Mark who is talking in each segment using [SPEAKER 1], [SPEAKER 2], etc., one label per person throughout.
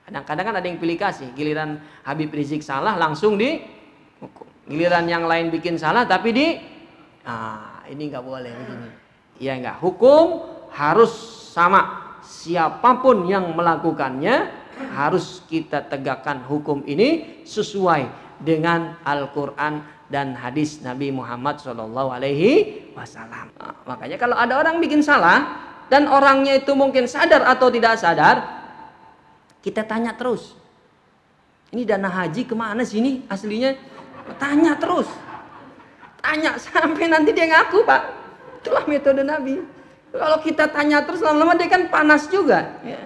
[SPEAKER 1] Kadang-kadang kan ada yang pilih kasih, giliran Habib Rizik salah langsung dihukum. Giliran yang lain bikin salah tapi ini nggak boleh begini. Ya nggak, hukum harus sama. Siapapun yang melakukannya harus kita tegakkan hukum ini sesuai dengan Al-Quran dan hadis Nabi Muhammad SAW. Makanya kalau ada orang bikin salah dan orangnya itu mungkin sadar atau tidak sadar, kita tanya terus. Ini dana haji kemana sih ini aslinya? Tanya terus. Tanya sampai nanti dia ngaku, Pak. Itulah metode Nabi. Kalau kita tanya terus lama-lama dia kan panas juga. Ya.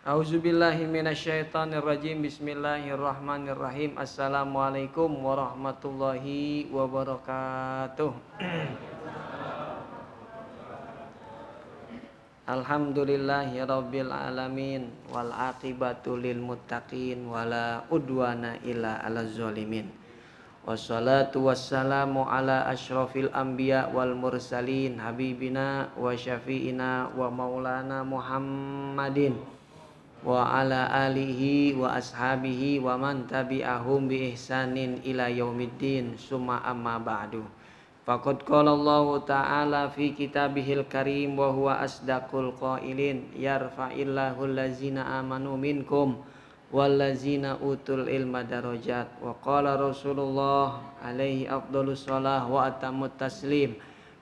[SPEAKER 1] Auzubillahi minasyaitonirrajim. Bismillahirrahmanirrahim. Assalamualaikum warahmatullahi wabarakatuh. Alhamdulillahi rabbil alamin wal aqibatu lil muttaqin wala udwana illa 'alal zalimin. Wassalatu wassalamu ala asyrafil anbiya wal mursalin habibina wa syafi'ina wa maulana Muhammadin wa ala alihi wa ashabihi wa man tabi'ahum bi ihsanin ila yaumiddin summa amma ba'du. Faqad qala Allah ta'ala fi kitabihil karim wa huwa asdaqul qailin yarfa'illahu allazina amanu minkum wallazina utul ilma darajat. Wa qala Rasulullah alaihi afdhalus shalah wa atammut taslim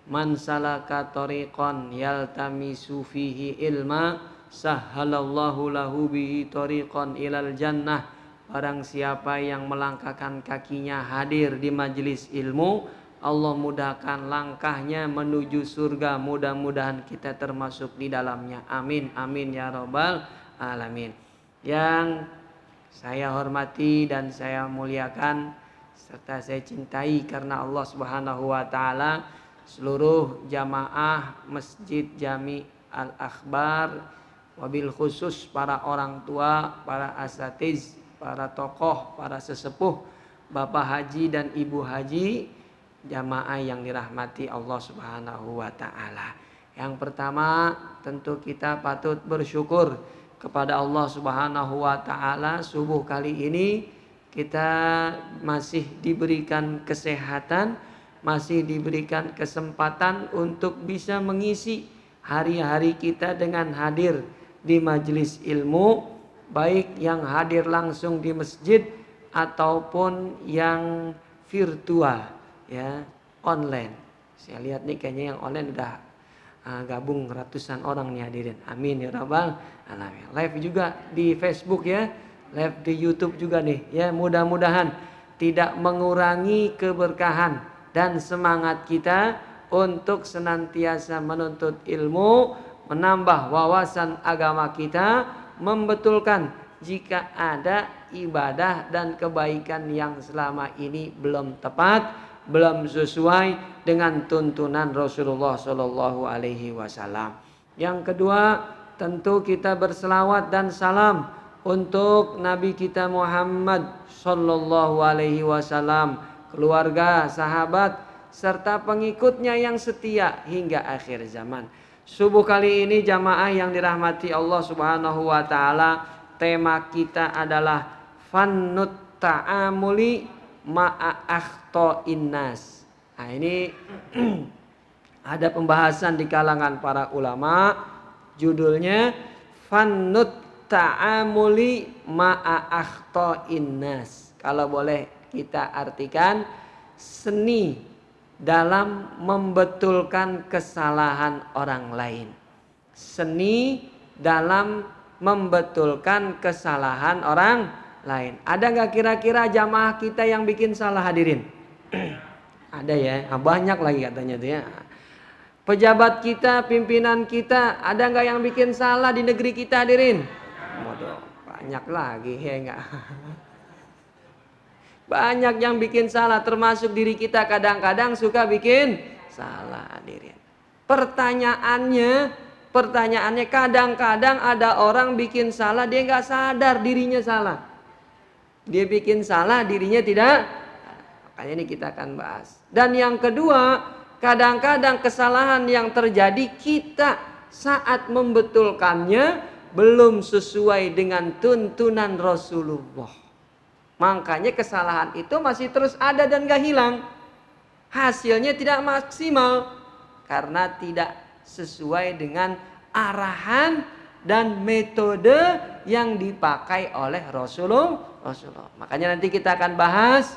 [SPEAKER 1] man salaka tariqan yaltamisu fihi ilma sahhalallahu lahu bihi tariqan ilal jannah. Barang siapa yang melangkahkan kakinya hadir di majelis ilmu, Allah mudahkan langkahnya menuju surga. Mudah-mudahan kita termasuk di dalamnya. Amin, amin ya rabbal alamin. Yang saya hormati dan saya muliakan serta saya cintai karena Allah Subhanahu wa taala, seluruh jamaah Masjid Jami Al-Akhbar, wabil khusus para orang tua, para asatiz, para tokoh, para sesepuh, bapak haji dan ibu haji, jamaah yang dirahmati Allah Subhanahu wa taala. Yang pertama, tentu kita patut bersyukur kepada Allah Subhanahu wa taala. Subuh kali ini kita masih diberikan kesehatan, masih diberikan kesempatan untuk bisa mengisi hari-hari kita dengan hadir di majelis ilmu, baik yang hadir langsung di masjid ataupun yang virtual, ya, online. Saya lihat nih kayaknya yang online udah gabung ratusan orang nih hadirin. Amin ya rabbal alamin. Live juga di Facebook ya, live di YouTube juga nih. Ya, mudah-mudahan tidak mengurangi keberkahan dan semangat kita untuk senantiasa menuntut ilmu, menambah wawasan agama kita, membetulkan jika ada ibadah dan kebaikan yang selama ini belum tepat, belum sesuai dengan tuntunan Rasulullah Shallallahu Alaihi Wasallam. Yang kedua, tentu kita berselawat dan salam untuk Nabi kita Muhammad Shallallahu Alaihi Wasallam, keluarga, sahabat, serta pengikutnya yang setia hingga akhir zaman. Subuh kali ini jamaah yang dirahmati Allah Subhanahu wa taala, tema kita adalah fannut ta'amuli ma'a akhta'in nas. Nah, ini ada pembahasan di kalangan para ulama, judulnya fannut ta'amuli ma'a akhta'in nas. Kalau boleh kita artikan, seni dalam membetulkan kesalahan orang lain. Seni dalam membetulkan kesalahan orang lain. Ada nggak kira-kira jamaah kita yang bikin salah hadirin? Ada ya, banyak lagi katanya tuh ya. Pejabat kita, pimpinan kita, ada nggak yang bikin salah di negeri kita hadirin? Waduh, banyak lagi ya enggak. Banyak yang bikin salah, termasuk diri kita kadang-kadang suka bikin salah hadirin. Pertanyaannya kadang-kadang ada orang bikin salah dia nggak sadar dirinya salah. Dia bikin salah, dirinya tidak. Makanya ini kita akan bahas. Dan yang kedua, kadang-kadang kesalahan yang terjadi kita saat membetulkannya belum sesuai dengan tuntunan Rasulullah. Makanya kesalahan itu masih terus ada dan gak hilang. Hasilnya tidak maksimal karena tidak sesuai dengan arahan dan metode yang dipakai oleh Rasulullah. Makanya nanti kita akan bahas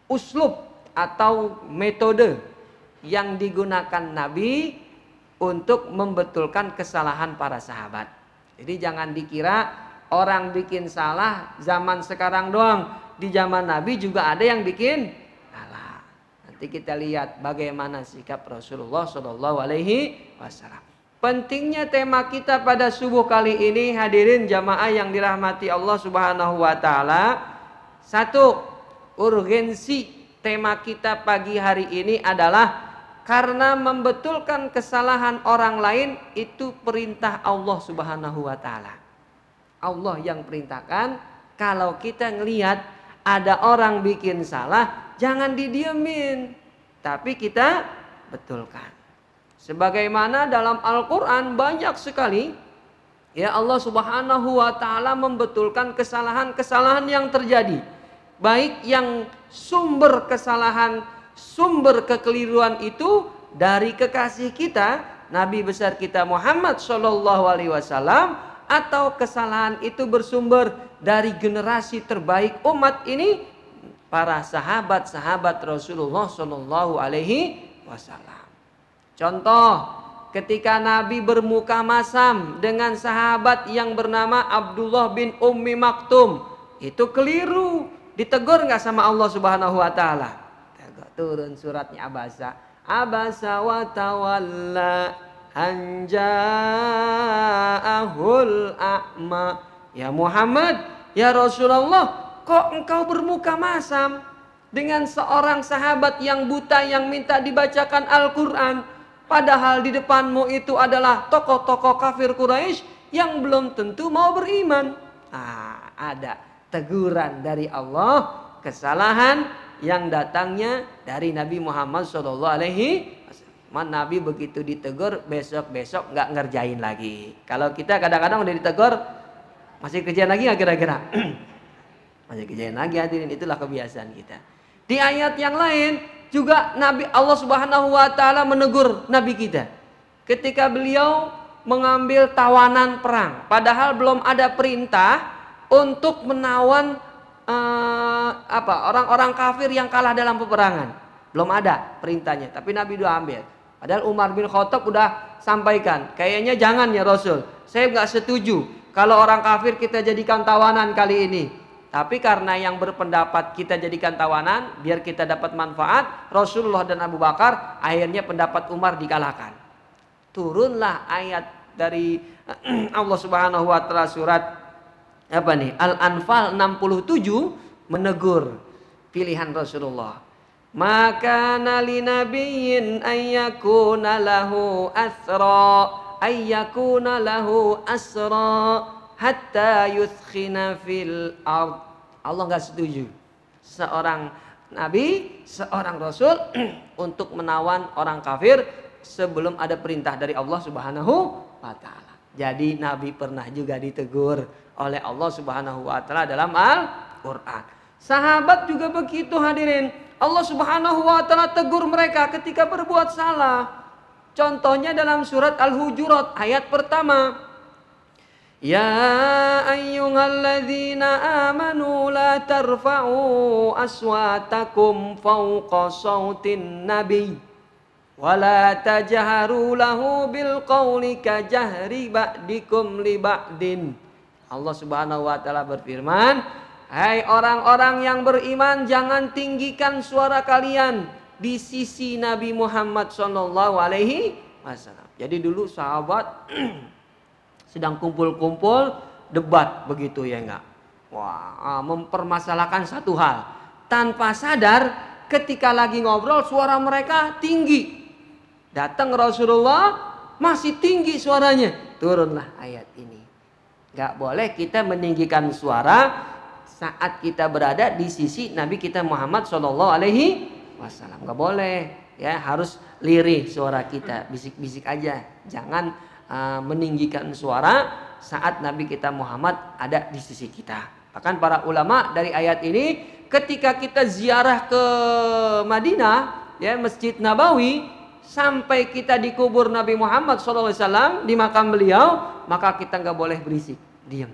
[SPEAKER 1] uslub atau metode yang digunakan Nabi untuk membetulkan kesalahan para sahabat. Jadi jangan dikira orang bikin salah zaman sekarang doang. Di zaman Nabi juga ada yang bikin salah. Nanti kita lihat bagaimana sikap Rasulullah SAW. Pentingnya tema kita pada subuh kali ini, hadirin jamaah yang dirahmati Allah Subhanahu wa taala. Satu, urgensi tema kita pagi hari ini adalah karena membetulkan kesalahan orang lain itu perintah Allah Subhanahu wa taala. Allah yang perintahkan. Kalau kita ngelihat ada orang bikin salah, jangan didiemin, tapi kita betulkan. Sebagaimana dalam Al-Quran banyak sekali ya Allah Subhanahu wa taala membetulkan kesalahan-kesalahan yang terjadi. Baik yang sumber kesalahan, sumber kekeliruan itu dari kekasih kita, Nabi besar kita Muhammad SAW, atau kesalahan itu bersumber dari generasi terbaik umat ini, para sahabat-sahabat Rasulullah SAW. Contoh, ketika Nabi bermuka masam dengan sahabat yang bernama Abdullah bin Ummi Maktum, itu keliru. Ditegur nggak sama Allah Subhanahu wa taala? Turun suratnya Abasa. Abasa wa tawalla an ja'ahul a'ma. Ya Muhammad, ya Rasulullah, kok engkau bermuka masam dengan seorang sahabat yang buta yang minta dibacakan Al-Quran? Padahal di depanmu itu adalah tokoh-tokoh kafir Quraisy yang belum tentu mau beriman. Ada teguran dari Allah, kesalahan yang datangnya dari Nabi Muhammad SAW. Nabi begitu ditegur, besok-besok nggak ngerjain lagi. Kalau kita kadang-kadang udah ditegur, masih kerjain lagi nggak kira-kira? Masih kerjain lagi, hadirin. Itulah kebiasaan kita. Di ayat yang lain juga Nabi Allah Subhanahu wa taala menegur Nabi kita ketika beliau mengambil tawanan perang, padahal belum ada perintah untuk menawan orang-orang kafir yang kalah dalam peperangan. Belum ada perintahnya, tapi Nabi udah ambil. Padahal Umar bin Khattab udah sampaikan, kayaknya jangan ya Rasul, saya nggak setuju kalau orang kafir kita jadikan tawanan kali ini. Tapi karena yang berpendapat kita jadikan tawanan biar kita dapat manfaat, Rasulullah dan Abu Bakar, akhirnya pendapat Umar dikalahkan. Turunlah ayat dari Allah Subhanahu wa taala surat Al-Anfal 67 menegur pilihan Rasulullah. Maka nali nabiyyin ayyakuna lahu asra hatta yuthkhina fil ard. Allah nggak setuju seorang nabi, seorang rasul untuk menawan orang kafir sebelum ada perintah dari Allah Subhanahu wa taala. Jadi Nabi pernah juga ditegur oleh Allah Subhanahu wa taala dalam Al-Qur'an. Sahabat juga begitu, hadirin. Allah Subhanahu wa taala tegur mereka ketika berbuat salah. Contohnya dalam surat Al-Hujurat ayat pertama. Ya ayyuhalladzina amanu la tarfa'u aswatakum fawqa sautin nabi wa la tajharu lahu bil qawli ka jahri ba'dikum li ba'din. Allah Subhanahu wa taala berfirman, hai orang-orang yang beriman, jangan tinggikan suara kalian di sisi Nabi Muhammad sallallahu alaihi wasallam. Jadi dulu sahabat sedang kumpul-kumpul debat begitu ya enggak. Wah, mempermasalahkan satu hal. Tanpa sadar ketika lagi ngobrol suara mereka tinggi. Datang Rasulullah masih tinggi suaranya. Turunlah ayat ini. Enggak boleh kita meninggikan suara saat kita berada di sisi Nabi kita Muhammad Shallallahu Alaihi Wasallam. Nggak boleh, ya, harus lirih suara kita, bisik-bisik aja, jangan meninggikan suara saat Nabi kita Muhammad ada di sisi kita. Bahkan para ulama dari ayat ini, ketika kita ziarah ke Madinah, ya, Masjid Nabawi, sampai kita di kubur Nabi Muhammad SAW, di makam beliau, maka kita nggak boleh berisik, diam.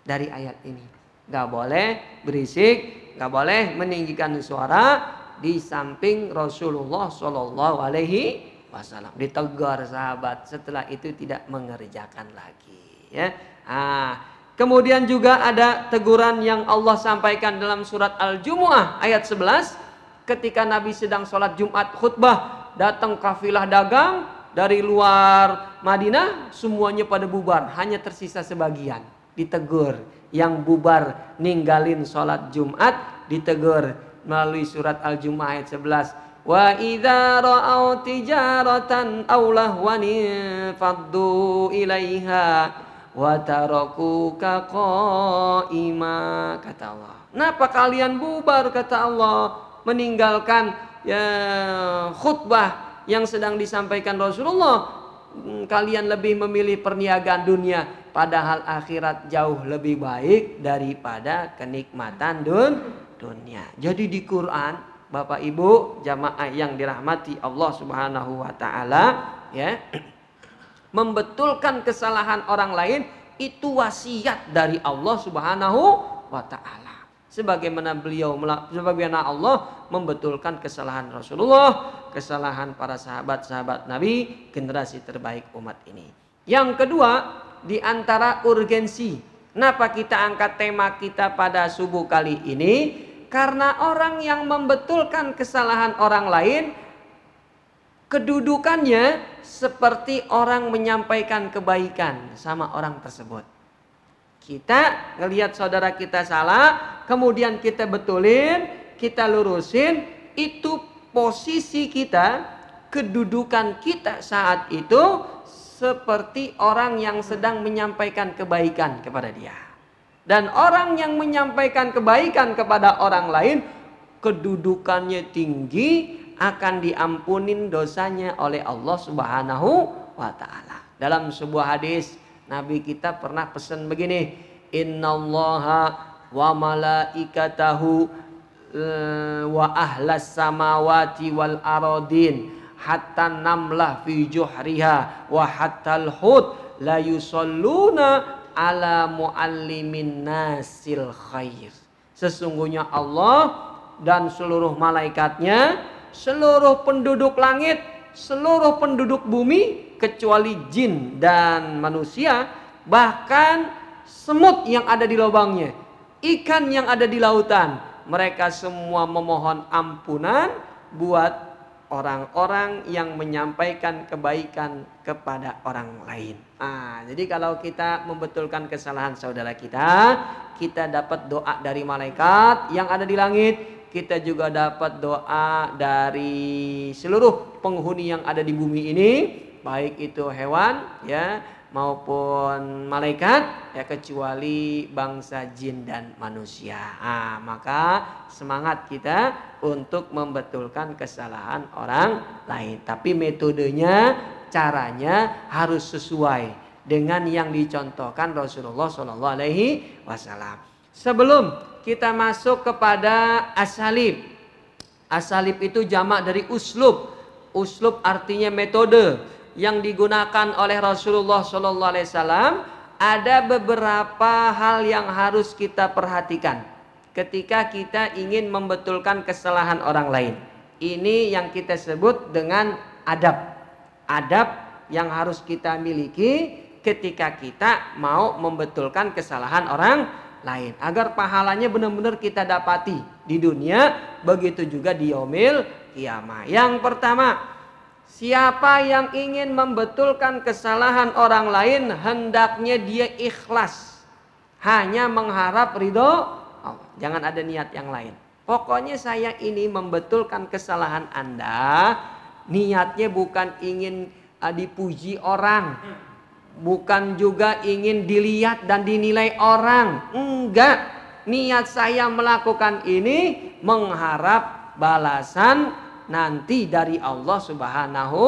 [SPEAKER 1] Dari ayat ini nggak boleh berisik, nggak boleh meninggikan suara di samping Rasulullah Shallallahu Alaihi Wasallam. Ditegur sahabat, setelah itu tidak mengerjakan lagi, ya. Kemudian juga ada teguran yang Allah sampaikan dalam surat Al-Jumu'ah ayat 11, ketika Nabi sedang sholat Jumat khutbah, datang kafilah dagang dari luar Madinah, semuanya pada bubar, hanya tersisa sebagian. Ditegur, yang bubar ninggalin sholat Jumat ditegur melalui surat Al-Jumu'ah ayat 11. Wa idza ra'au tijaratan aw lahwan faddu ilaiha wa tarakuka qa'ima, kata Allah. Kenapa kalian bubar, kata Allah, meninggalkan, ya, khutbah yang sedang disampaikan Rasulullah? Kalian lebih memilih perniagaan dunia, padahal akhirat jauh lebih baik daripada kenikmatan dunia. Jadi di Quran, Bapak Ibu jamaah yang dirahmati Allah Subhanahu wa taala, ya, membetulkan kesalahan orang lain itu wasiat dari Allah Subhanahu wa taala. Sebagaimana Allah membetulkan kesalahan Rasulullah, kesalahan para sahabat-sahabat Nabi, generasi terbaik umat ini. Yang kedua, di antara urgensi, kenapa kita angkat tema kita pada subuh kali ini? Karena orang yang membetulkan kesalahan orang lain, kedudukannya seperti orang menyampaikan kebaikan sama orang tersebut. Kita ngelihat saudara kita salah, kemudian kita betulin, kita lurusin, itu posisi kita, kedudukan kita saat itu seperti orang yang sedang menyampaikan kebaikan kepada dia. Dan orang yang menyampaikan kebaikan kepada orang lain, kedudukannya tinggi, akan diampunin dosanya oleh Allah Subhanahu wa taala. Dalam sebuah hadis, Nabi kita pernah pesan begini, innallaha wa malaikatahu wa ahlas samawati wal aradin hatta namlah fi juhriha wa hattal hud la yusalluna ala muallimin nasil khair. Sesungguhnya Allah dan seluruh malaikatnya, seluruh penduduk langit, seluruh penduduk bumi, kecuali jin dan manusia, bahkan semut yang ada di lubangnya, ikan yang ada di lautan, mereka semua memohon ampunan buat orang-orang yang menyampaikan kebaikan kepada orang lain. Jadi kalau kita membetulkan kesalahan saudara kita, kita dapat doa dari malaikat yang ada di langit, kita juga dapat doa dari seluruh penghuni yang ada di bumi ini, baik itu hewan, ya, maupun malaikat, ya, kecuali bangsa jin dan manusia. Maka semangat kita untuk membetulkan kesalahan orang lain. Tapi metodenya, caranya harus sesuai dengan yang dicontohkan Rasulullah SAW. Sebelum kita masuk kepada asalib. Asalib itu jamak dari uslub. Uslub artinya metode yang digunakan oleh Rasulullah SAW. Ada beberapa hal yang harus kita perhatikan ketika kita ingin membetulkan kesalahan orang lain. Ini yang kita sebut dengan adab. Adab yang harus kita miliki ketika kita mau membetulkan kesalahan orang lain, agar pahalanya benar-benar kita dapati di dunia, begitu juga di yaumil qiyamah. Yang pertama, siapa yang ingin membetulkan kesalahan orang lain, hendaknya dia ikhlas, hanya mengharap ridho Allah. Jangan ada niat yang lain. Pokoknya saya ini membetulkan kesalahan Anda, niatnya bukan ingin dipuji orang, bukan juga ingin dilihat dan dinilai orang. Enggak. niat saya melakukan ini mengharap balasan nanti dari Allah Subhanahu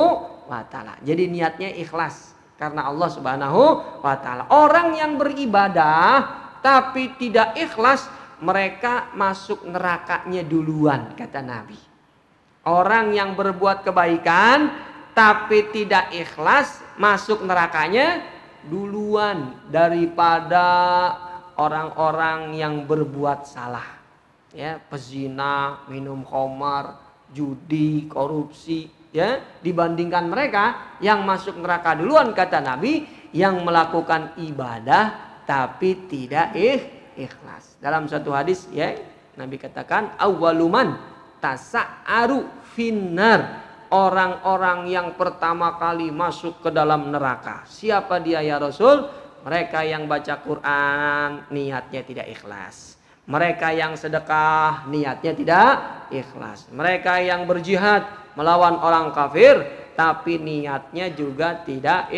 [SPEAKER 1] wa taala. Jadi niatnya ikhlas karena Allah Subhanahu wa taala. Orang yang beribadah tapi tidak ikhlas, mereka masuk nerakanya duluan, kata Nabi. Orang yang berbuat kebaikan tapi tidak ikhlas, masuk nerakanya duluan daripada orang-orang yang berbuat salah. Ya, pezina, minum khamar, judi, korupsi, ya, dibandingkan mereka yang masuk neraka duluan, kata Nabi, yang melakukan ibadah tapi tidak ikhlas. Dalam satu hadis, ya, Nabi katakan awwaluman tasa'aru finnar, orang-orang yang pertama kali masuk ke dalam neraka. Siapa dia ya Rasul? Mereka yang baca Quran niatnya tidak ikhlas. Mereka yang sedekah niatnya tidak ikhlas. Mereka yang berjihad melawan orang kafir tapi niatnya juga tidak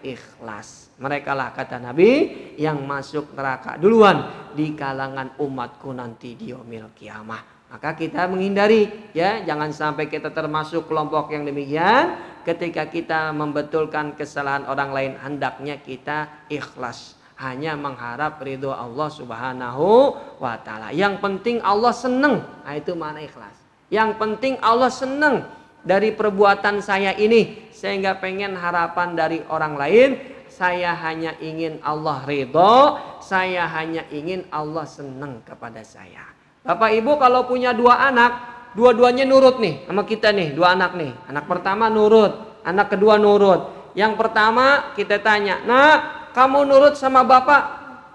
[SPEAKER 1] ikhlas. Mereka lah, kata Nabi, yang masuk neraka duluan di kalangan umatku nanti di yaumil kiamah. Maka kita menghindari, ya, jangan sampai kita termasuk kelompok yang demikian. Ketika kita membetulkan kesalahan orang lain, hendaknya kita ikhlas, hanya mengharap ridho Allah Subhanahu wa taala. Yang penting Allah senang. Nah, itu makna ikhlas. Yang penting Allah senang dari perbuatan saya ini, sehingga pengen harapan dari orang lain. Saya hanya ingin Allah ridho, saya hanya ingin Allah senang kepada saya. Bapak Ibu kalau punya dua anak, dua-duanya nurut nih sama kita nih, dua anak nih. Anak pertama nurut, anak kedua nurut. Yang pertama kita tanya, "Nak, kamu nurut sama bapak?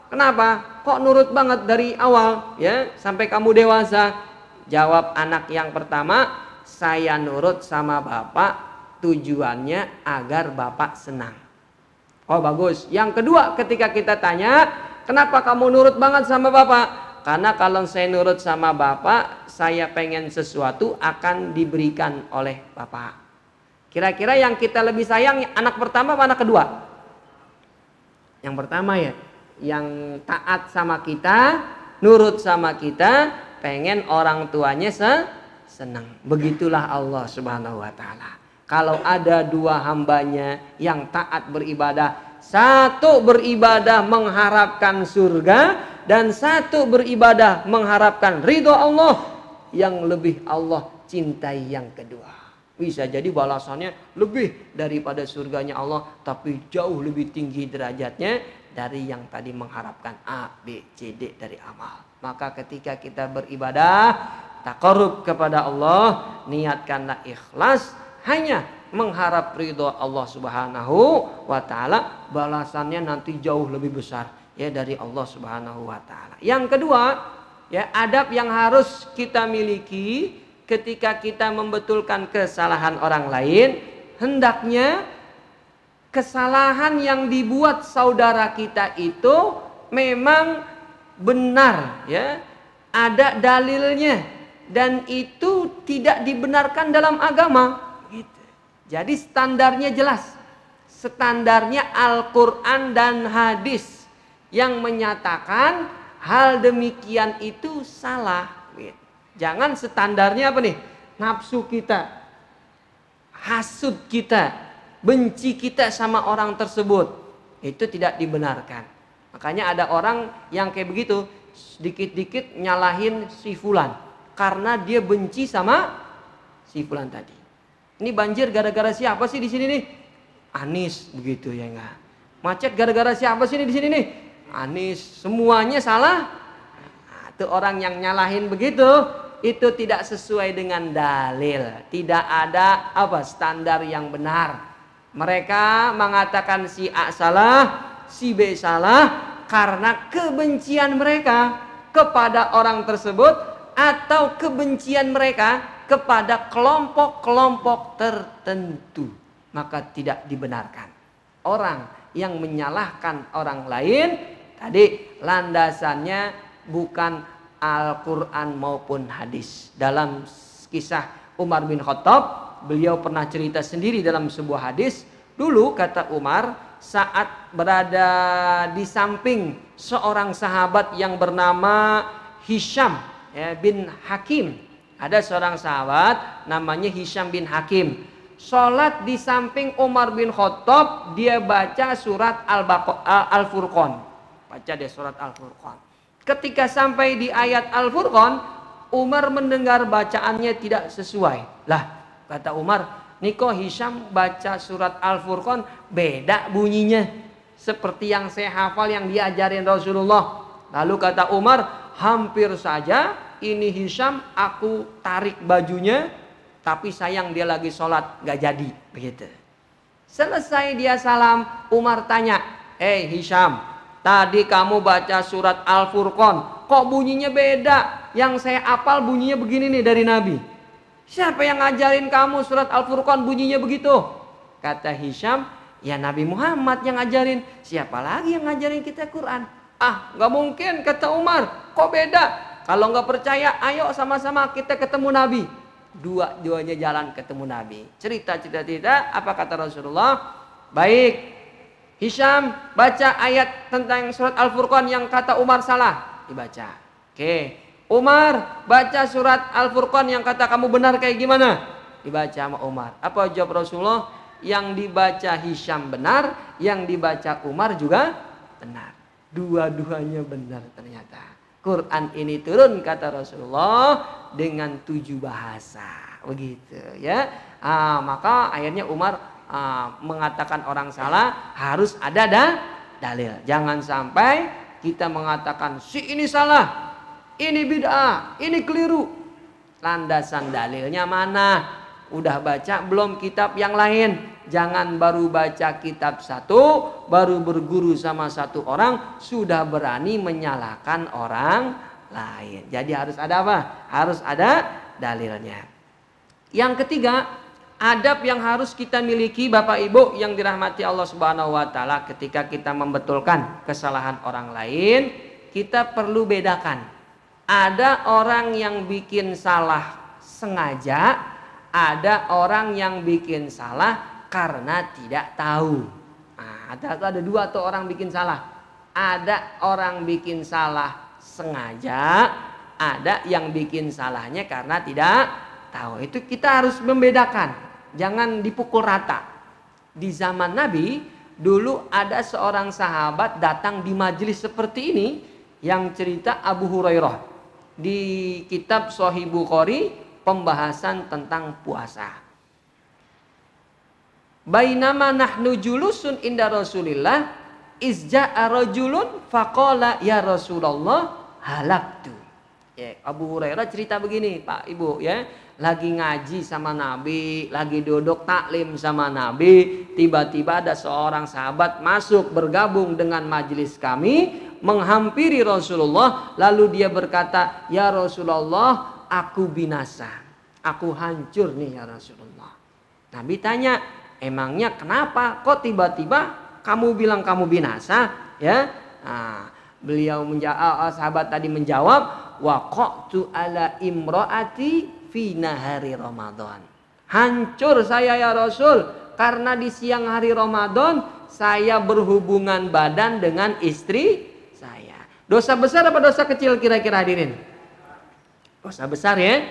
[SPEAKER 1] Kenapa? Kok nurut banget dari awal, ya, sampai kamu dewasa?" Jawab anak yang pertama, "Saya nurut sama bapak tujuannya agar bapak senang." Oh, bagus. Yang kedua, ketika kita tanya, "Kenapa kamu nurut banget sama bapak?" Karena kalau saya nurut sama bapak, saya pengen sesuatu akan diberikan oleh bapak. Kira-kira yang kita lebih sayang anak pertama apa anak kedua? Yang pertama, ya. Yang taat sama kita, nurut sama kita, pengen orang tuanya senang. Begitulah Allah Subhanahu wa taala. Kalau ada dua hambanya yang taat beribadah, satu beribadah mengharapkan surga dan satu beribadah mengharapkan ridho Allah, yang lebih Allah cintai yang kedua. Bisa jadi balasannya lebih daripada surganya Allah, tapi jauh lebih tinggi derajatnya dari yang tadi mengharapkan A, B, C, D dari amal. Maka ketika kita beribadah, taqarrub kepada Allah, niatkanlah ikhlas, hanya mengharap ridho Allah Subhanahu wa taala, balasannya nanti jauh lebih besar, ya, dari Allah Subhanahu wa taala. Yang kedua, ya, adab yang harus kita miliki ketika kita membetulkan kesalahan orang lain, hendaknya kesalahan yang dibuat saudara kita itu memang benar, ya, ada dalilnya, dan itu tidak dibenarkan dalam agama. Jadi standarnya jelas. Standarnya Al-Quran dan hadis yang menyatakan hal demikian itu salah. Jangan standarnya apa nih? Nafsu kita, hasud kita, benci kita sama orang tersebut. Itu tidak dibenarkan. Makanya ada orang yang kayak begitu, sedikit-dikit nyalahin si fulan karena dia benci sama si fulan tadi. Ini banjir gara-gara siapa sih di sini nih? Anies, begitu ya enggak? Macet gara-gara siapa sih di sini nih? Anies. Semuanya salah. Nah, itu orang yang nyalahin begitu, itu tidak sesuai dengan dalil. Tidak ada standar yang benar. Mereka mengatakan si A salah, si B salah karena kebencian mereka kepada orang tersebut atau kebencian mereka kepada kelompok-kelompok tertentu. Maka tidak dibenarkan. Orang yang menyalahkan orang lain tadi landasannya bukan Al-Quran maupun hadis. Dalam kisah Umar bin Khattab, beliau pernah cerita sendiri dalam sebuah hadis. Dulu kata Umar, saat berada di samping seorang sahabat yang bernama Hisham bin Hakim. Ada seorang sahabat namanya Hisham bin Hakim. Sholat di samping Umar bin Khattab, dia baca surat Al-Furqan. Baca dia surat Al-Furqan. Ketika sampai di ayat Al-Furqan, Umar mendengar bacaannya tidak sesuai. Lah, kata Umar, niko Hisham baca surat Al-Furqan beda bunyinya. Seperti yang saya hafal yang diajarin Rasulullah. Lalu kata Umar, hampir saja ini Hisham aku tarik bajunya, tapi sayang dia lagi sholat gak jadi. Begitu. Selesai dia salam, Umar tanya, Hisham, tadi kamu baca surat Al-Furqan, kok bunyinya beda? Yang saya hafal bunyinya begini nih dari Nabi. Siapa yang ngajarin kamu surat Al-Furqan bunyinya begitu? Kata Hisham, ya Nabi Muhammad yang ngajarin. Siapa lagi yang ngajarin kita Quran? Ah, gak mungkin, kata Umar. Kok beda? Kalau gak percaya, ayo sama-sama kita ketemu Nabi. Dua-duanya jalan ketemu Nabi. Cerita, apa kata Rasulullah? Baik, Hisham baca ayat tentang surat Al-Furqan yang kata Umar salah. Dibaca. Oke. Umar baca surat Al-Furqan yang kata kamu benar kayak gimana? Dibaca sama Umar. Apa jawab Rasulullah? Yang dibaca Hisham benar, yang dibaca Umar juga benar. Dua-duanya benar ternyata. Quran ini turun kata Rasulullah dengan 7 bahasa. Begitu ya. Maka akhirnya Umar mengatakan orang salah harus ada dalil. Jangan sampai kita mengatakan si ini salah, ini bid'ah, ini keliru. Landasan dalilnya mana? Udah baca belum kitab yang lain? Jangan baru baca kitab satu, baru berguru sama satu orang, sudah berani menyalahkan orang lain. Jadi harus ada apa? Harus ada dalilnya. Yang ketiga, adab yang harus kita miliki Bapak Ibu yang dirahmati Allah Subhanahu wa taala ketika kita membetulkan kesalahan orang lain, kita perlu bedakan. Ada orang yang bikin salah sengaja, ada orang yang bikin salah karena tidak tahu. Ada 2 tuh orang bikin salah. Ada orang bikin salah sengaja, ada yang bikin salahnya karena tidak tahu. Itu kita harus membedakan. Jangan dipukul rata. Di zaman Nabi, dulu ada seorang sahabat datang di majelis seperti ini yang cerita Abu Hurairah. Di kitab Sahih Bukhari pembahasan tentang puasa. Bainama nahnu julusun inda Rasulillah izja'a rajulun faqala ya Rasulullah halaktu. Ya, Abu Hurairah cerita begini, Pak Ibu ya. Lagi ngaji sama Nabi, lagi duduk taklim sama Nabi, tiba-tiba ada seorang sahabat masuk bergabung dengan majelis kami, menghampiri Rasulullah, lalu dia berkata, "Ya Rasulullah, aku binasa. Aku hancur nih ya Rasulullah." Nabi tanya, "Emangnya kenapa? Kok tiba-tiba kamu bilang kamu binasa?" Ya. Beliau sahabat tadi menjawab, "Waqatu ala imraati fi nahari Ramadan." Hancur saya ya Rasul karena di siang hari Ramadan saya berhubungan badan dengan istri saya. Dosa besar apa dosa kecil kira-kira hadirin? Dosa besar ya.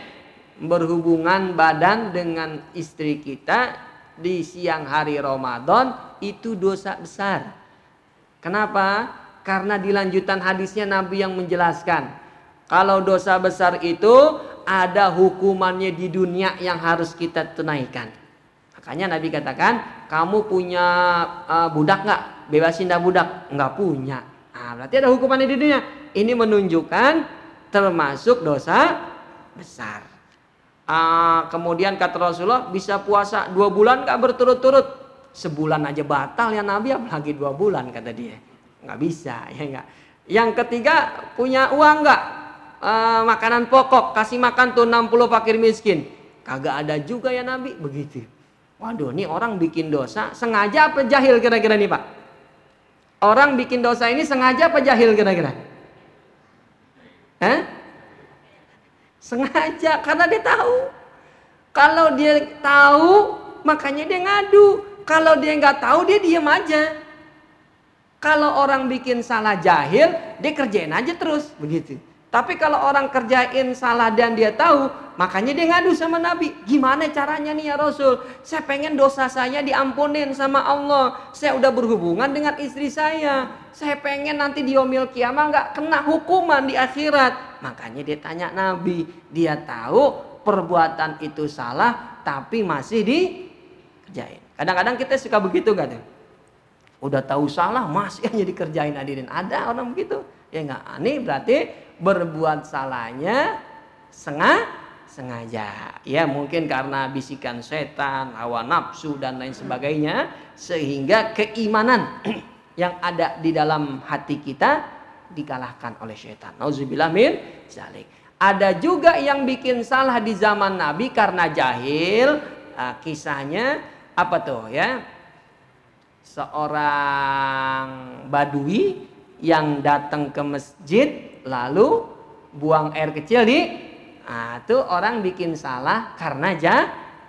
[SPEAKER 1] Berhubungan badan dengan istri kita di siang hari Ramadan itu dosa besar. Kenapa? Karena di lanjutan hadisnya Nabi yang menjelaskan. Kalau dosa besar itu ada hukumannya di dunia yang harus kita tunaikan. Makanya Nabi katakan, kamu punya budak nggak? Bebasin dah budak. Nggak punya. Berarti ada hukumannya di dunia. Ini menunjukkan termasuk dosa besar. Kemudian kata Rasulullah, bisa puasa 2 bulan nggak berturut-turut? Sebulan aja batal ya Nabi, apalagi 2 bulan kata dia. Nggak bisa ya nggak. Yang ketiga, punya uang nggak? Makanan pokok, kasih makan tuh 60 fakir miskin. Kagak ada juga ya Nabi, begitu. Waduh, ini orang bikin dosa sengaja apa jahil kira-kira nih Pak? Orang bikin dosa ini sengaja apa jahil kira-kira? Sengaja, karena dia tahu. Kalau dia tahu, makanya dia ngadu. Kalau dia nggak tahu, dia diam aja. Kalau orang bikin salah jahil, dia kerjain aja terus begitu. Tapi kalau orang kerjain salah dan dia tahu, makanya dia ngadu sama Nabi. Gimana caranya nih ya Rasul? Saya pengen dosa saya diampunin sama Allah. Saya udah berhubungan dengan istri saya. Saya pengen nanti di yaumil kiamah nggak kena hukuman di akhirat. Makanya dia tanya Nabi. Dia tahu perbuatan itu salah, tapi masih dikerjain. Kadang-kadang kita suka begitu nggak tuh? Udah tahu salah, masih aja dikerjain, hadirin. Ada orang begitu. Ya nggak aneh, berarti berbuat salahnya sengaja. Ya mungkin karena bisikan setan, hawa nafsu dan lain sebagainya, sehingga keimanan yang ada di dalam hati kita dikalahkan oleh setan. Nauzubillah min dzalik. Ada juga yang bikin salah di zaman Nabi karena jahil. Kisahnya apa tuh ya? Seorang badui yang datang ke masjid lalu buang air kecil itu orang bikin salah karena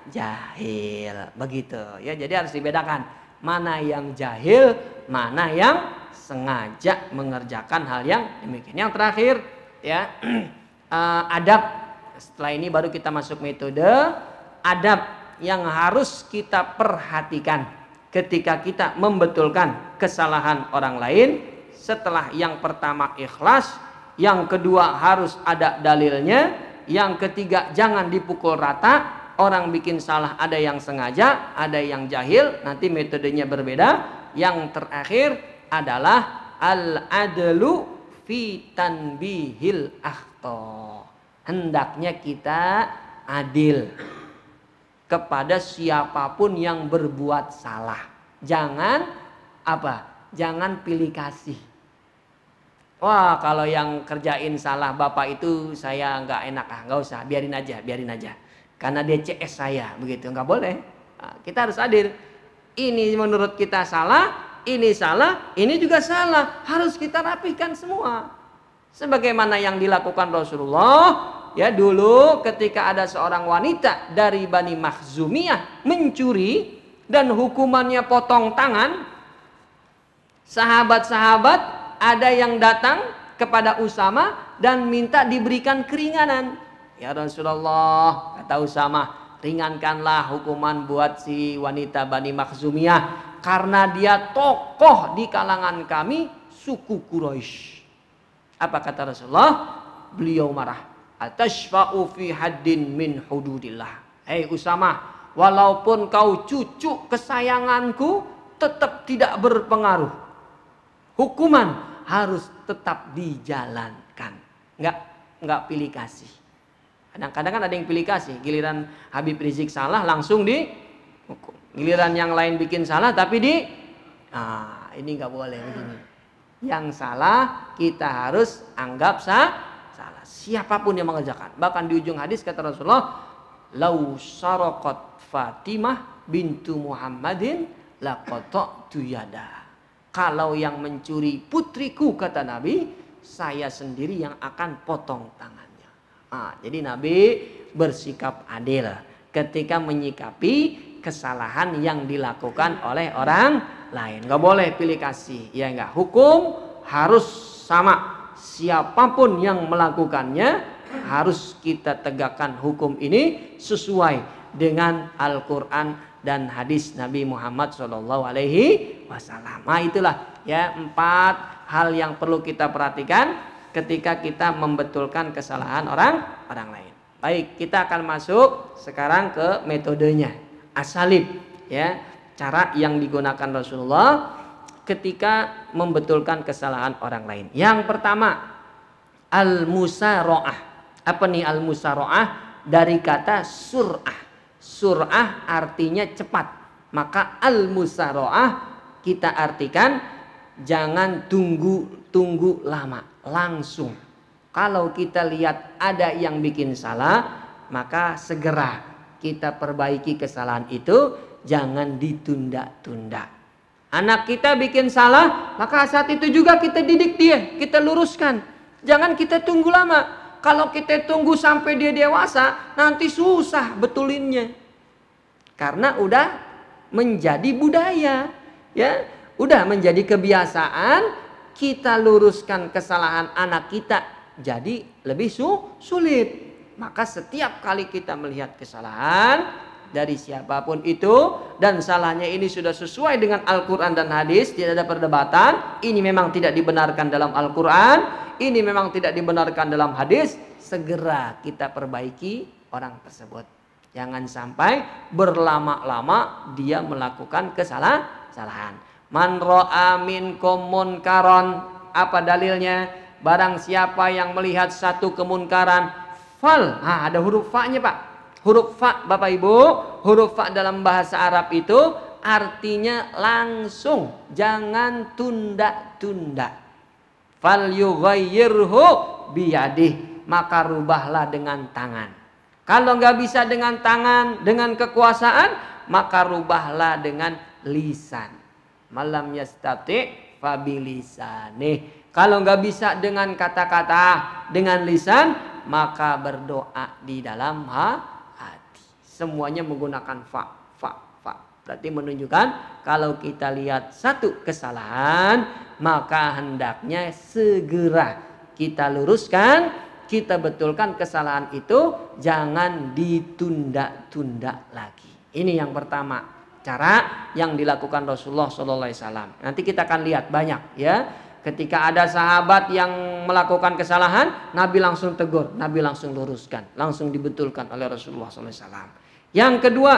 [SPEAKER 1] jahil begitu ya. Jadi harus dibedakan mana yang jahil, mana yang sengaja mengerjakan hal yang demikian. Yang terakhir ya, adab. Setelah ini baru kita masuk metode adab yang harus kita perhatikan ketika kita membetulkan kesalahan orang lain. Setelah yang pertama ikhlas, yang kedua harus ada dalilnya, yang ketiga jangan dipukul rata. Orang bikin salah ada yang sengaja, ada yang jahil, nanti metodenya berbeda. Yang terakhir adalah al-adlu fi tanbihil akhta. Hendaknya kita adil kepada siapapun yang berbuat salah. Jangan Jangan pilih kasih. Wah, kalau yang kerjain salah bapak itu saya nggak enak, nggak usah, biarin aja, karena dia CS saya, begitu, nggak boleh. Kita harus adil. Ini menurut kita salah, ini juga salah, harus kita rapihkan semua. Sebagaimana yang dilakukan Rasulullah, ya dulu ketika ada seorang wanita dari Bani Makhzumiyah mencuri dan hukumannya potong tangan, sahabat-sahabat ada yang datang kepada Usama dan minta diberikan keringanan. Ya Rasulullah, kata Usama, ringankanlah hukuman buat si wanita Bani Makhzumiyah karena dia tokoh di kalangan kami suku Quraisy. Apa kata Rasulullah? Beliau marah. Atashfa'u fi haddin min hududillah. Hei Usama, walaupun kau cucu kesayanganku tetap tidak berpengaruh. Hukuman harus tetap dijalankan. Enggak pilih kasih. Kadang-kadang kan ada yang pilih kasih. Giliran Habib Rizik salah langsung dihukum. Giliran yang lain bikin salah tapi ini enggak boleh begini. Yang salah kita harus anggap salah. Siapapun yang mengerjakan. Bahkan di ujung hadis kata Rasulullah, "Lau saraqat Fatimah bintu Muhammadin laqata'tu yada." Kalau yang mencuri putriku, kata Nabi, saya sendiri yang akan potong tangannya. Jadi Nabi bersikap adil ketika menyikapi kesalahan yang dilakukan oleh orang lain. Gak boleh pilih kasih, ya enggak. Hukum harus sama. Siapapun yang melakukannya harus kita tegakkan hukum ini sesuai dengan Al-Quran dan hadis Nabi Muhammad SAW. Itulah ya 4 hal yang perlu kita perhatikan ketika kita membetulkan kesalahan orang lain. Baik, kita akan masuk sekarang ke metodenya, asalib ya, cara yang digunakan Rasulullah ketika membetulkan kesalahan orang lain. Yang pertama, al-musara'ah. Apa nih al-musara'ah? Dari kata sur'ah. Sur'ah artinya cepat. Maka al-musara'ah kita artikan jangan tunggu lama, langsung. Kalau kita lihat ada yang bikin salah, maka segera kita perbaiki kesalahan itu, jangan ditunda-tunda. Anak kita bikin salah, maka saat itu juga kita didik dia, kita luruskan. Jangan kita tunggu lama. Kalau kita tunggu sampai dia dewasa, nanti susah betulinnya. Karena udah menjadi budaya, ya. udah menjadi kebiasaan, kita luruskan kesalahan anak kita jadi lebih sulit. Maka setiap kali kita melihat kesalahan dari siapapun itu, dan salahnya ini sudah sesuai dengan Al-Quran dan hadis, tidak ada perdebatan, ini memang tidak dibenarkan dalam Al-Quran, ini memang tidak dibenarkan dalam hadis, segera kita perbaiki orang tersebut. Jangan sampai berlama-lama dia melakukan kesalahan. Man ra'a minkum munkaron, apa dalilnya? Barang siapa yang melihat satu kemunkaran, fal, ada huruf fa-nya Pak. Huruf fa, Bapak Ibu, huruf fa dalam bahasa Arab itu artinya langsung, jangan tunda-tunda. Fal yughayyirhu biyadih, maka rubahlah dengan tangan. Kalau nggak bisa dengan tangan, dengan kekuasaan, maka rubahlah dengan lisan. Malam yastati fabilisanih. Kalau nggak bisa dengan kata-kata, dengan lisan, maka berdoa di dalam hati. Semuanya menggunakan fa. Berarti menunjukkan kalau kita lihat satu kesalahan, maka hendaknya segera kita luruskan, kita betulkan kesalahan itu, jangan ditunda-tunda lagi. Ini yang pertama, cara yang dilakukan Rasulullah SAW. Nanti kita akan lihat banyak ya. Ketika ada sahabat yang melakukan kesalahan, Nabi langsung tegur, Nabi langsung luruskan, langsung dibetulkan oleh Rasulullah SAW. Yang kedua,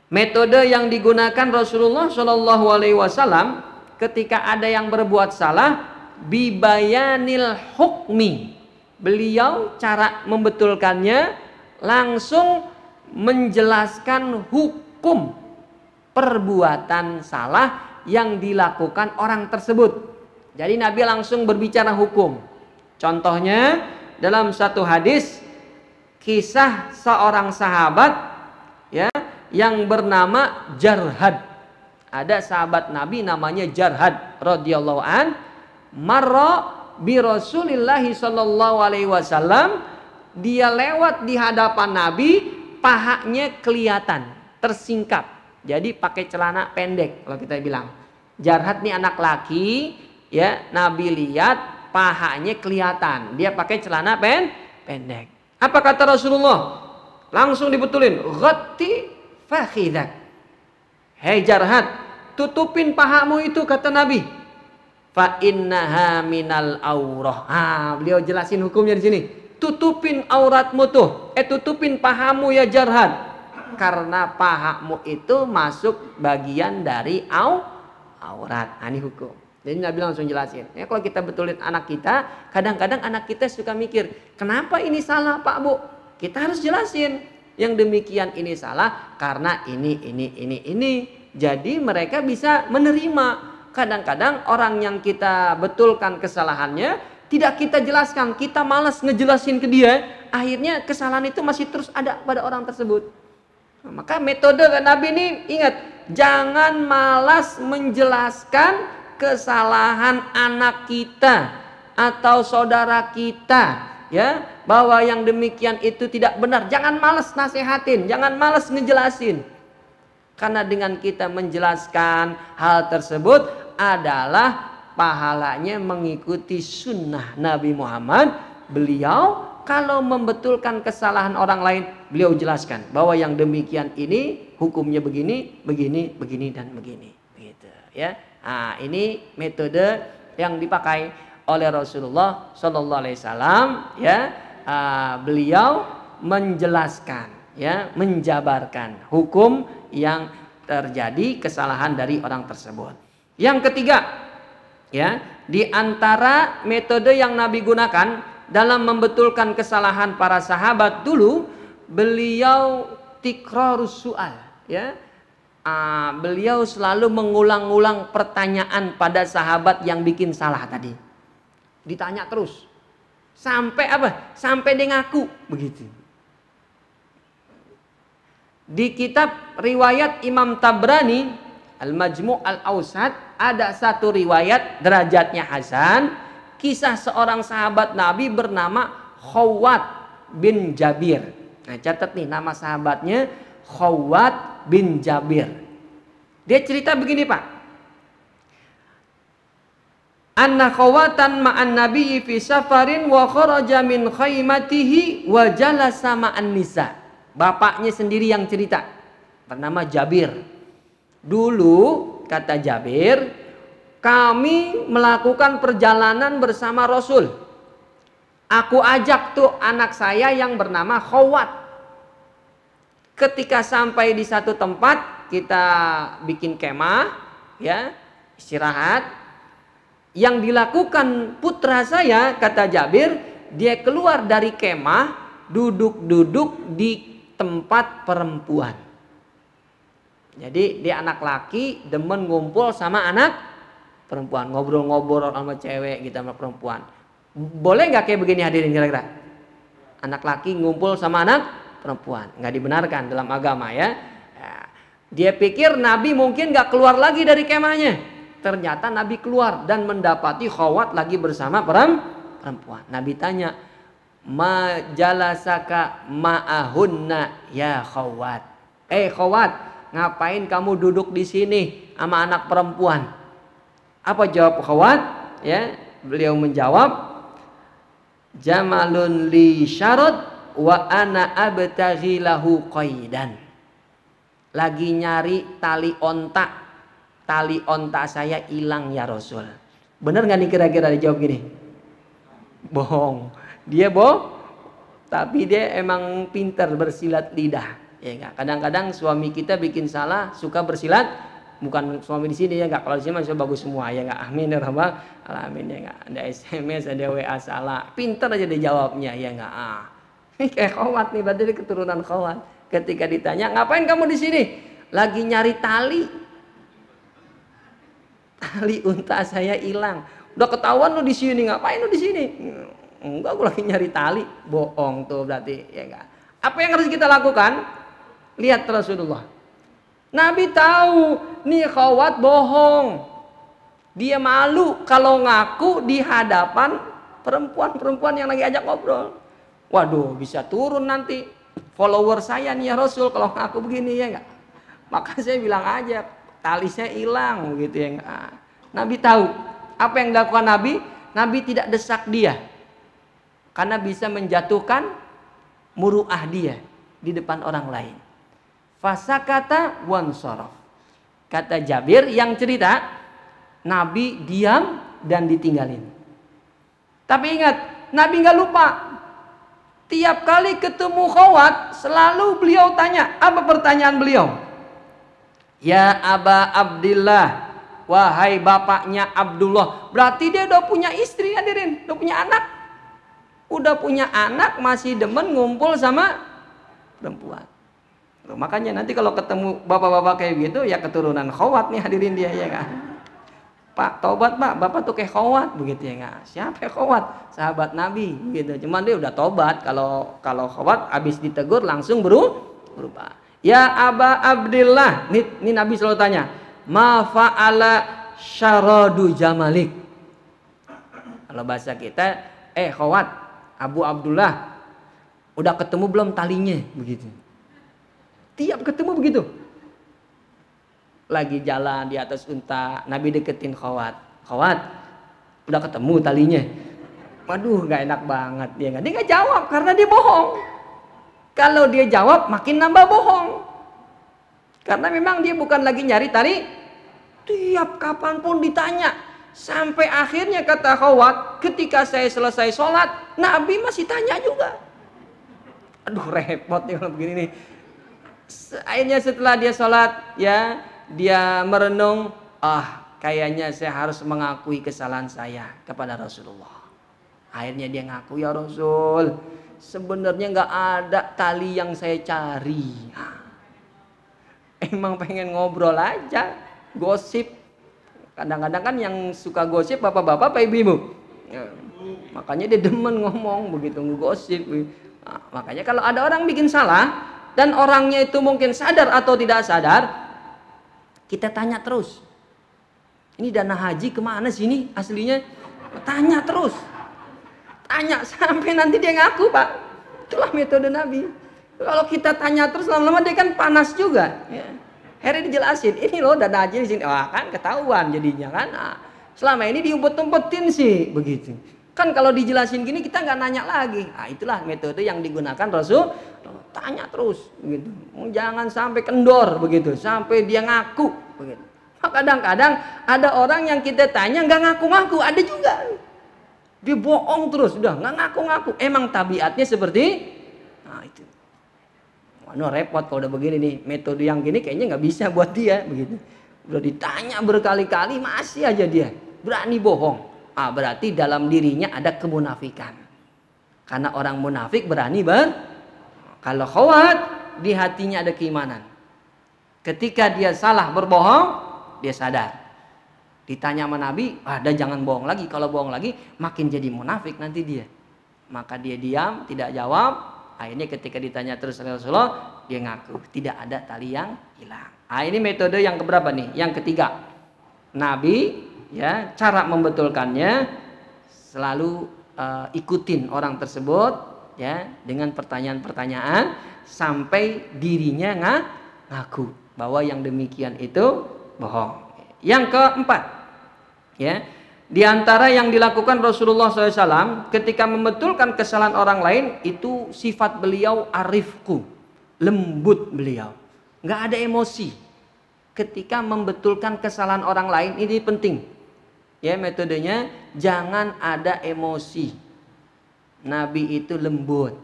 [SPEAKER 1] metode yang digunakan Rasulullah SAW ketika ada yang berbuat salah, bibayanil hukmi. Beliau cara membetulkannya langsung menjelaskan hukum perbuatan salah yang dilakukan orang tersebut. Jadi Nabi langsung berbicara hukum. Contohnya dalam satu hadis, kisah seorang sahabat ya yang bernama Jarhad. Ada sahabat Nabi namanya Jarhad radhiyallahu an, marra bi Rasulillah sallallahu alaihi wasallam, dia lewat di hadapan Nabi, pahanya kelihatan, tersingkap. Jadi pakai celana pendek kalau kita bilang. Jarhad nih anak laki, ya, Nabi lihat pahanya kelihatan, dia pakai celana pendek. Apa kata Rasulullah? Langsung dibetulin. Ghatti fakhidak. Hei Jarhad, tutupin pahamu itu, kata Nabi. Fa innaha minal aurah. Beliau jelasin hukumnya di sini. Tutupin auratmu tuh. Tutupin pahamu ya Jarhad. Karena pahamu itu masuk bagian dari aurat. Ini hukum. Jadi Nabi langsung jelasin. Ya, kalau kita betulin anak kita, kadang-kadang anak kita suka mikir, kenapa ini salah Pak Bu? Kita harus jelasin. Yang demikian ini salah karena ini. Jadi mereka bisa menerima. Kadang-kadang orang yang kita betulkan kesalahannya, tidak kita jelaskan, kita malas ngejelasin ke dia, akhirnya kesalahan itu masih terus ada pada orang tersebut. Maka metode Nabi ini, ingat, jangan malas menjelaskan kesalahan anak kita atau saudara kita, ya, bahwa yang demikian itu tidak benar. Jangan malas nasihatin, jangan malas ngejelasin. Karena dengan kita menjelaskan hal tersebut adalah pahalanya mengikuti sunnah Nabi Muhammad. Beliau kalau membetulkan kesalahan orang lain, beliau jelaskan bahwa yang demikian ini hukumnya begini, dan begini, begitu, ya. Ini metode yang dipakai oleh Rasulullah Sallallahu Alaihi Wasallam, ya. Beliau menjelaskan, ya, menjabarkan hukum yang terjadi kesalahan dari orang tersebut. Yang ketiga, ya, di antara metode yang Nabi gunakan dalam membetulkan kesalahan para sahabat dulu, beliau tikrarus su'al, ya. Beliau selalu mengulang-ulang pertanyaan pada sahabat yang bikin salah tadi. Ditanya terus. Sampai apa? Sampai dia ngaku, begitu. Di kitab riwayat Imam Tabrani, Al-Majmu' Al-Awsat, ada satu riwayat derajatnya hasan, kisah seorang sahabat Nabi bernama Khawwat bin Jabir. Nah, catat nih nama sahabatnya, Khawwat bin Jabir. Dia cerita begini Pak. anna khawatan ma'an nabiyyi fi safarin wa kharaja min khaymatihi wa jalasa ma'an nisa. Bapaknya sendiri yang cerita, bernama Jabir. Dulu kata Jabir, kami melakukan perjalanan bersama Rasul. Aku ajak tuh anak saya yang bernama Khawat. Ketika sampai di satu tempat, kita bikin kemah, ya, istirahat. Yang dilakukan putra saya, kata Jabir, dia keluar dari kemah, duduk-duduk di tempat perempuan. Jadi dia anak laki, demen ngumpul sama anak perempuan, ngobrol-ngobrol sama cewek gitu, sama perempuan. Boleh nggak kayak begini hadirin kira-kira? Anak laki ngumpul sama anak perempuan, nggak dibenarkan dalam agama ya. Dia pikir Nabi mungkin nggak keluar lagi dari kemahnya. Ternyata Nabi keluar dan mendapati Khawat lagi bersama perempuan. Nabi tanya, ma jalasaka ma'ahunna ya Khawat. Khawat, ngapain kamu duduk di sini sama anak perempuan? Apa jawab Khawat? Ya, beliau menjawab, jamalun li syarat wa ana abtaghi lahu qaidan. Lagi nyari tali ontak. Tali ontak saya hilang ya Rasul. Bener nggak nih kira-kira dijawab gini? Bohong. Dia bohong, tapi dia emang pintar bersilat lidah. Ya nggak. Kadang-kadang suami kita bikin salah, suka bersilat. Bukan suami di sini ya nggak. Kalau di sini masih bagus semua ya nggak. Amin ya rabbal alamin ya nggak. Ada SMS, ada WA salah. Pintar aja dia jawabnya ya nggak. Kayak Khawat nih, berarti keturunan Khawat. Ketika ditanya, ngapain kamu di sini? Lagi nyari tali. Tali unta saya hilang. Udah ketahuan lu di sini, ngapain lu di sini? Enggak, gue lagi nyari tali. Bohong tuh berarti ya enggak. Apa yang harus kita lakukan? Lihat Rasulullah. Nabi tahu nih Khawat bohong. Dia malu kalau ngaku di hadapan perempuan-perempuan yang lagi ajak ngobrol. Waduh, bisa turun nanti follower saya nih ya Rasul kalau ngaku begini ya enggak. Maka saya bilang aja, talisnya hilang gitu ya. Nabi tahu apa yang dilakukan Nabi. Nabi tidak desak dia karena bisa menjatuhkan muruah dia di depan orang lain. Fasakata wansorof. Kata Jabir yang cerita, Nabi diam dan ditinggalin. Tapi ingat, Nabi nggak lupa. Tiap kali ketemu Khawat selalu beliau tanya. Apa pertanyaan beliau? Ya Aba Abdillah, wahai bapaknya Abdullah. Berarti dia udah punya istri hadirin, udah punya anak. Udah punya anak masih demen ngumpul sama perempuan. Loh, makanya nanti kalau ketemu bapak-bapak kayak gitu ya keturunan Khawat nih hadirin dia ya kan. Pak, tobat Pak, Bapak tuh kayak Khawat begitu ya enggak? Siapa Khawat? Sahabat Nabi gitu. Cuman dia udah tobat. Kalau Khawat habis ditegur langsung berubah. Ya Aba Abdillah, ini Nabi selalu tanya, ma fa'ala syaradu jamalik. Kalau bahasa kita, Khawat, Abu Abdullah, udah ketemu belum talinya? Begitu. Tiap ketemu begitu. Lagi jalan di atas unta, Nabi deketin Khawat. Khawat, udah ketemu talinya? Waduh, gak enak banget dia nggak. Dia nggak jawab karena dia bohong. Kalau dia jawab makin nambah bohong. Karena memang dia bukan lagi nyari tali. Tiap kapanpun ditanya. Sampai akhirnya kata Khawat, ketika saya selesai sholat, Nabi masih tanya juga. Aduh repot nih kalau begini nih. Akhirnya setelah dia sholat ya, dia merenung, kayaknya saya harus mengakui kesalahan saya kepada Rasulullah. Akhirnya dia ngaku, ya Rasul, sebenarnya nggak ada tali yang saya cari. Emang pengen ngobrol aja, gosip. Kadang-kadang kan yang suka gosip bapak-bapak apa ibu-ibu? Ya, makanya dia demen ngomong begitu, ngegosip. Makanya kalau ada orang bikin salah dan orangnya itu mungkin sadar atau tidak sadar, kita tanya terus. Ini dana haji kemana sih ini aslinya? Tanya terus. Tanya sampai nanti dia ngaku, Pak. Itulah metode Nabi. Kalau kita tanya terus lama-lama dia kan panas juga. Ya. Akhirnya dijelasin, ini loh dana haji di sini. Wah kan ketahuan jadinya kan. Selama ini diumpet-umpetin sih begitu. Kan kalau dijelasin gini kita nggak nanya lagi. Nah, itulah metode yang digunakan Rasul. Tanya terus begitu. Jangan sampai kendor begitu, sampai dia ngaku begitu. Kadang-kadang ada orang yang kita tanya nggak ngaku-ngaku, ada juga. Dia bohong terus, udah nggak ngaku-ngaku. Emang tabiatnya seperti, nah itu. Waduh repot kalau udah begini nih, metode yang gini kayaknya nggak bisa buat dia begitu. Udah ditanya berkali-kali masih aja dia berani bohong. Berarti dalam dirinya ada kemunafikan. Karena orang munafik berani kalau khawat di hatinya ada keimanan. Ketika dia salah berbohong, dia sadar. Ditanya sama Nabi, dan jangan bohong lagi. Kalau bohong lagi makin jadi munafik nanti dia. Maka dia diam, tidak jawab. Akhirnya ketika ditanya terus oleh Rasulullah, dia ngaku tidak ada tali yang hilang. Ini metode yang keberapa nih? Yang ketiga. Nabi ya, cara membetulkannya selalu ikutin orang tersebut ya dengan pertanyaan-pertanyaan sampai dirinya ngaku bahwa yang demikian itu bohong. Yang keempat ya, di antara yang dilakukan Rasulullah SAW ketika membetulkan kesalahan orang lain itu sifat beliau arifku, lembut beliau, nggak ada emosi ketika membetulkan kesalahan orang lain. Ini penting ya, metodenya jangan ada emosi. Nabi itu lembut.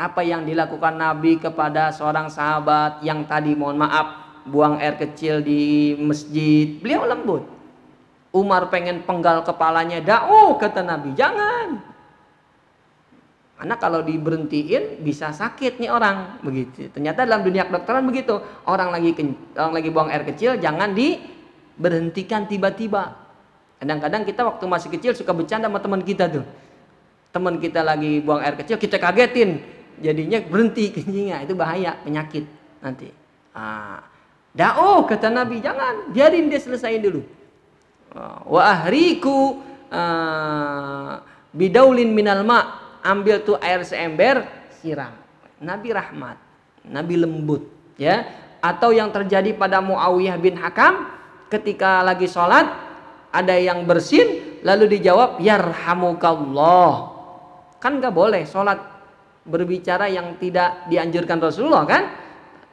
[SPEAKER 1] Apa yang dilakukan Nabi kepada seorang sahabat yang tadi mohon maaf buang air kecil di masjid, beliau lembut. Umar pengen penggal kepalanya, kata Nabi, jangan. Karena kalau diberhentiin bisa sakit nih orang begitu. Ternyata dalam dunia kedokteran begitu. Orang lagi buang air kecil jangan diberhentikan tiba-tiba. Kadang-kadang kita waktu masih kecil suka bercanda sama teman kita tuh. Teman kita lagi buang air kecil, kita kagetin. Jadinya berhenti kencingnya, itu bahaya, penyakit nanti. Kata Nabi, jangan, biarin dia selesaiin dulu. Wa ahriku bidaulin minal ma', ambil tuh air seember, siram. Nabi rahmat, Nabi lembut, ya. Atau yang terjadi pada Muawiyah bin Hakam ketika lagi sholat, ada yang bersin, lalu dijawab yarhamukallah. Kan gak boleh sholat berbicara yang tidak dianjurkan Rasulullah kan.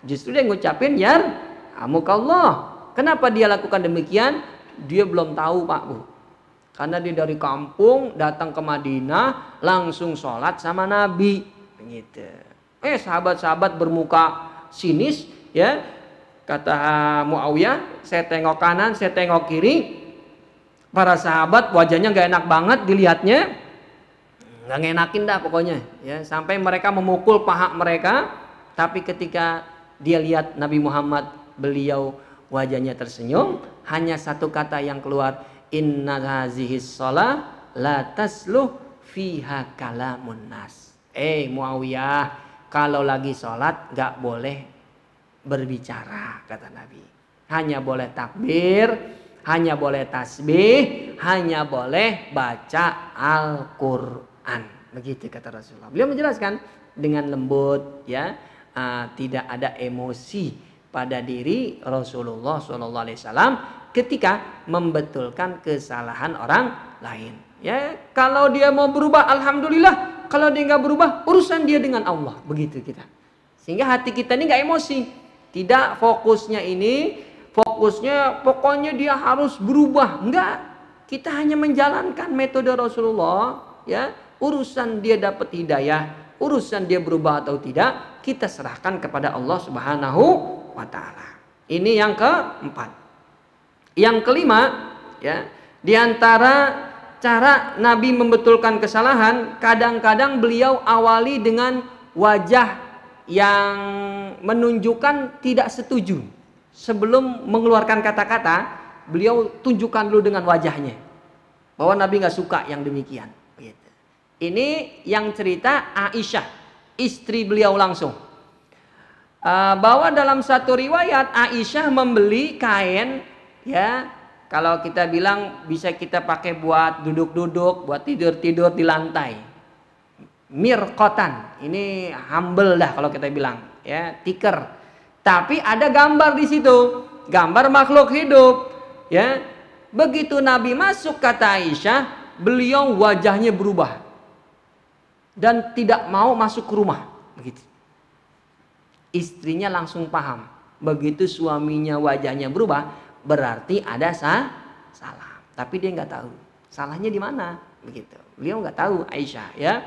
[SPEAKER 1] Justru dia ngucapin yarhamukallah. Kenapa dia lakukan demikian? Dia belum tahu Pak Bu. Karena dia dari kampung datang ke Madinah langsung sholat sama Nabi begitu. Sahabat-sahabat bermuka sinis ya. Kata Muawiyah, saya tengok kanan, saya tengok kiri. Para sahabat wajahnya gak enak banget dilihatnya. Gak ngenakin dah pokoknya ya, sampai mereka memukul paha mereka. Tapi ketika dia lihat Nabi Muhammad, beliau wajahnya tersenyum. Hanya satu kata yang keluar, inna hazihis shalah la tasluh fiha kalamun nas. Muawiyah, kalau lagi sholat gak boleh berbicara, kata Nabi. Hanya boleh takbir, hanya boleh tasbih, hanya boleh baca Al-Quran. Begitu kata Rasulullah. Beliau menjelaskan dengan lembut ya, tidak ada emosi pada diri Rasulullah SAW ketika membetulkan kesalahan orang lain. Ya, kalau dia mau berubah, alhamdulillah. Kalau dia nggak berubah, urusan dia dengan Allah. Begitu kita. Sehingga hati kita ini nggak emosi. Tidak fokusnya pokoknya dia harus berubah. Enggak. Kita hanya menjalankan metode Rasulullah. Ya, urusan dia dapat hidayah, urusan dia berubah atau tidak, kita serahkan kepada Allah Subhanahu wa Ta'ala. Ini yang keempat. Yang kelima, ya, di antara cara Nabi membetulkan kesalahan, kadang-kadang beliau awali dengan wajah yang menunjukkan tidak setuju. Sebelum mengeluarkan kata-kata, beliau tunjukkan dulu dengan wajahnya bahwa Nabi nggak suka yang demikian. Ini yang cerita Aisyah, istri beliau langsung. Bahwa dalam satu riwayat Aisyah membeli kain, ya, kalau kita bilang bisa kita pakai buat duduk-duduk, buat tidur-tidur di lantai. Mirqatan, ini humble dah kalau kita bilang, ya, tikar. Tapi ada gambar di situ, gambar makhluk hidup, ya. Begitu Nabi masuk, kata Aisyah, beliau wajahnya berubah dan tidak mau masuk ke rumah. Begitu. Istrinya langsung paham. Begitu suaminya wajahnya berubah, berarti ada salah. Tapi dia nggak tahu salahnya di mana. Begitu. Beliau nggak tahu, Aisyah, ya.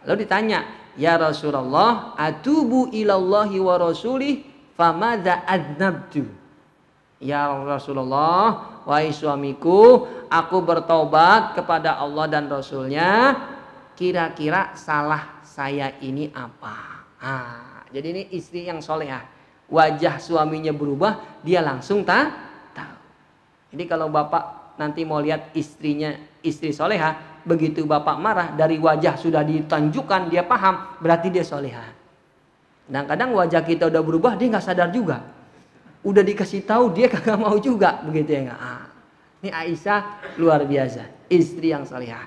[SPEAKER 1] Lalu ditanya, ya Rasulullah, atubu ilallahi wa rasulih famadza adnabtu. Ya Rasulullah, wahai suamiku, aku bertobat kepada Allah dan Rasulnya. Kira-kira salah saya ini apa? Jadi ini istri yang solehah. Wajah suaminya berubah, dia langsung tahu. Jadi kalau bapak nanti mau lihat istrinya, istri solehah, begitu bapak marah, dari wajah sudah ditunjukkan, dia paham, berarti dia solehah. Dan kadang wajah kita udah berubah, dia nggak sadar juga. Udah dikasih tahu dia kagak mau juga, begitu ya nggak? Ini Aisyah luar biasa, istri yang salihah.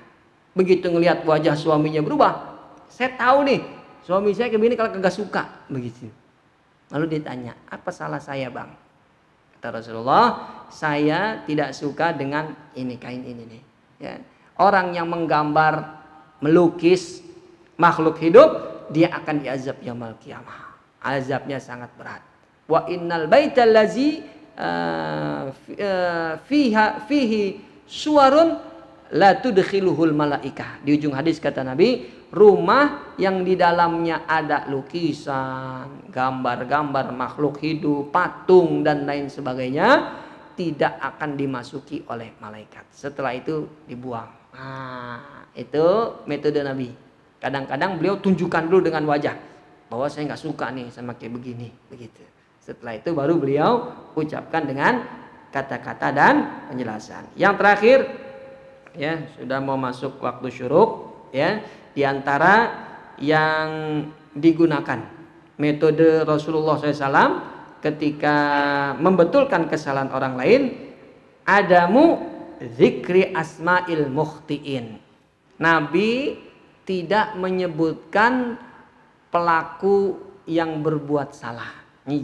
[SPEAKER 1] Begitu ngelihat wajah suaminya berubah, saya tahu nih suami saya begini kalau kagak suka, begitu. Lalu ditanya, apa salah saya bang? Kata Rasulullah, saya tidak suka dengan ini, kain ini nih. Ya. Orang yang menggambar, melukis makhluk hidup, dia akan diazab yaumul qiyamah. Azabnya sangat berat. Wa innal baital lazi fihi suwarun la tudkhiluhul malaikah. Di ujung hadis kata Nabi, rumah yang di dalamnya ada lukisan, gambar-gambar makhluk hidup, patung dan lain sebagainya, tidak akan dimasuki oleh malaikat. Setelah itu dibuang. Itu metode Nabi. Kadang-kadang beliau tunjukkan dulu dengan wajah bahwa saya nggak suka nih sama kayak begini, begitu. Setelah itu baru beliau ucapkan dengan kata-kata dan penjelasan. Yang terakhir, ya sudah mau masuk waktu syuruk, ya. Di antara yang digunakan metode Rasulullah SAW ketika membetulkan kesalahan orang lain, adamu zikri asma'il mukhtiin. Nabi tidak menyebutkan pelaku yang berbuat salah. Ini